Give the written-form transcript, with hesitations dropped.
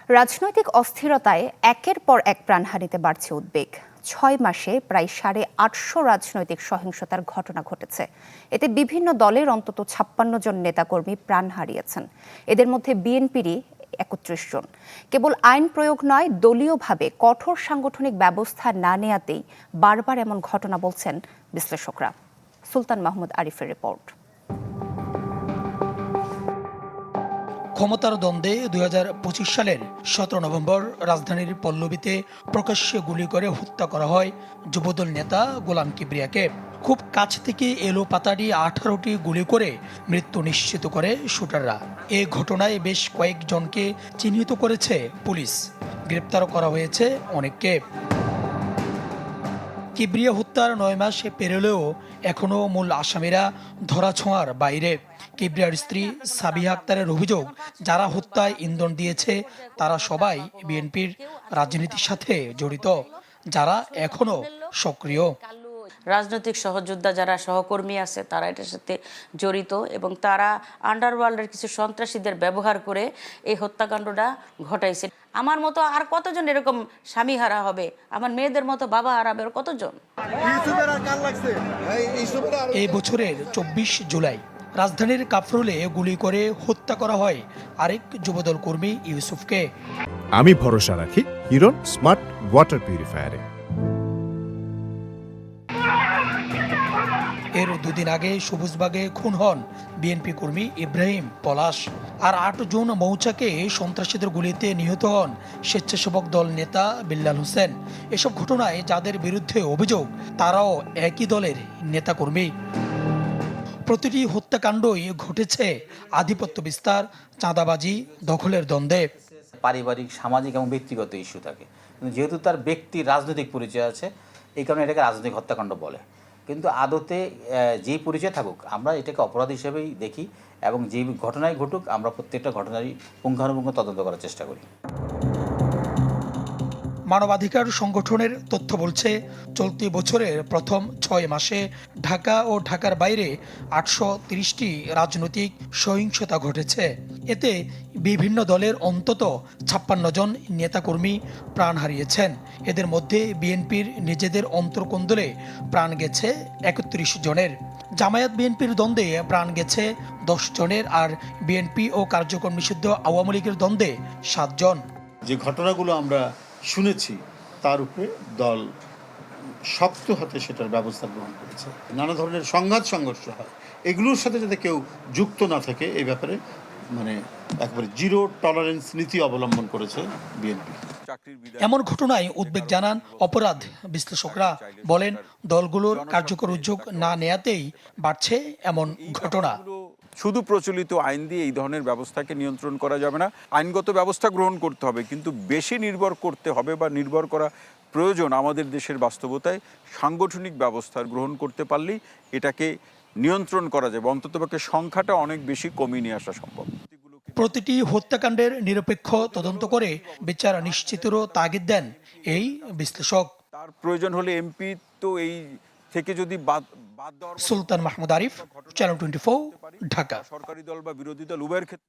রাজনৈতিক অস্থিরতায় একের পর এক প্রাণহানিতে বাড়ছে উদ্বেগ। ৬ মাসে প্রায় ৮৫০ রাজনৈতিক সহিংসতার ঘটনা ঘটেছে। এতে বিভিন্ন দলের অন্তত ৫৬ জন নেতাকর্মী প্রাণ হারিয়েছেন। এদের মধ্যে বিএনপিরই ৩১ জন। কেবল আইন প্রয়োগ নয়, দলীয়ভাবে কঠোর সাংগঠনিক ব্যবস্থা না নেয়াতেই বারবার এমন ঘটনা বলছেন বিশ্লেষকরা। সুলতান মাহমুদ আরিফের রিপোর্ট। ক্ষমতার দ্বন্দ্বে ২০২৫ সালের ১৭ নভেম্বর রাজধানীর পল্লবীতে প্রকাশ্যে গুলি করে হত্যা করা হয় যুবদল নেতা গোলাম কিবরিয়াকে। খুব কাছ থেকে এলো পাতাড়ি ১৮টি গুলি করে মৃত্যু নিশ্চিত করে শুটাররা। এ ঘটনায় বেশ কয়েকজনকে চিহ্নিত করেছে পুলিশ, গ্রেপ্তার করা হয়েছে অনেককে। কিবরিয়া হত্যার ৯ মাস পেরোলেও এখনও মূল আসামিরা ধরাছোঁয়ার বাইরে। কিবরিয়ার স্ত্রী সাবিহা আক্তারের অভিযোগ, যারা হত্যায় ইন্ধন দিয়েছে তারা সবাই বিএনপির রাজনীতির সাথে জড়িত, যারা এখনও সক্রিয়। রাজনৈতিক সহযোদ্ধা যারা সহকর্মী আছে তারা এটার সাথে জড়িত এবং তারা আন্ডারওয়ার্ল্ডের কিছু সন্ত্রাসীদের ব্যবহার করে এই হত্যাকাণ্ডটা ঘটাইছে। আমার মতো আর কতজন এরকম স্বামী হারা হবে, আমার মেয়েদের মতো বাবা হারাবে আর কতজন। এই বছরের ২৪ জুলাই রাজধানীর কাফরুলে গুলি করে হত্যা করা হয় আরেক যুবদল কর্মী ইউসুফকে। আমি ভরসা রাখি হিরন স্মার্ট ওয়াটার পিউরিফায়ারে। এর দুদিন আগে সবুজবাগে খুন হন বিএনপি কর্মী ইব্রাহিম পলাশ। আর ৮ জুন মৌচাকে সন্ত্রাসীদের গুলিতে নিহত হন স্বেচ্ছাসেবক দল নেতা বিল্লাল হোসেন। এসব ঘটনায় যাদের বিরুদ্ধে অভিযোগ তারাও একই দলের নেতাকর্মী। প্রতিটি হত্যাকাণ্ডই ঘটেছে আধিপত্য বিস্তার, চাঁদাবাজি, দখলের দ্বন্দ্বে। পারিবারিক, সামাজিক এবং ব্যক্তিগত ইস্যু থাকে, কিন্তু যেহেতু তার ব্যক্তি রাজনৈতিক পরিচয় আছে, এই কারণে এটাকে রাজনৈতিক হত্যাকাণ্ড বলে। কিন্তু আদতে যেই পরিচয় থাকুক, আমরা এটাকে অপরাধ হিসেবেই দেখি এবং যে ঘটনাই ঘটুক আমরা প্রত্যেকটা ঘটনারই পুঙ্খানুপুঙ্খ তদন্ত করার চেষ্টা করি। মানবাধিকার সংগঠনের তথ্য বলছে, চলতি বছরের প্রথম ৬ মাসে ঢাকা ও ঢাকার বাইরে ৮৩০টি রাজনৈতিক সহিংসতা ঘটেছে। এতে বিভিন্ন দলের অন্তত ৫৬ জন নেতাকর্মী প্রাণ হারিয়েছেন। এদের মধ্যে বিএনপির নিজেদের অন্তর্কোন্দলে প্রাণ গেছে ৩১ জনের। জামায়াত বিএনপির দ্বন্দ্বে প্রাণ গেছে ১০ জনের, আর বিএনপি ও কার্যকর নিষিদ্ধ আওয়ামী লীগের দ্বন্দ্বে ৭ জন। যে ঘটনাগুলো আমরা শুনেছি তার উপরে দল শক্ত হাতে সেটার ব্যবস্থা গ্রহণ করেছে। নানা ধরনের সংঘর্ষ হয়, এগুলোর সাথে যাতে কেউ যুক্ত না থাকে এই ব্যাপারে একেবারে জিরো টলারেন্স নীতি অবলম্বন করেছে বিএনপি। এমন ঘটনায় উদ্বেগ জানান অপরাধ বিশ্লেষকরা। বলেন, দলগুলোর কার্যকর উদ্যোগ না নেয়াতেই বাড়ছে এমন ঘটনা। শুধু প্রচলিত আইন দিয়ে এই ধরনের ব্যবস্থাকে নিয়ন্ত্রণ করা যাবে না। আইনগত ব্যবস্থা গ্রহণ করতে হবে, কিন্তু বেশি নির্ভর করতে হবে বা নির্ভর করা প্রয়োজন আমাদের দেশের বাস্তবতায়। সাংগঠনিক ব্যবস্থা গ্রহণ করতে পারলেই এটাকে নিয়ন্ত্রণ করা যাবে, অন্ততপক্ষে সংখ্যাটা অনেক বেশি কমিয়ে নিয়ে আসা সম্ভব। প্রতিটি হত্যাকাণ্ডের নিরপেক্ষ তদন্ত করে বিচার নিশ্চিতেরও তাগিদ দেন এই বিশ্লেষক। তার প্রয়োজন হলে এমপি তো এই থেকে যদি বাদ দেওয়ার। সুলতান মাহমুদ আরিফ, চ্যানেল 24, ঢাকা। সরকারি দল বা বিরোধী দল উভয়ের ক্ষেত্রে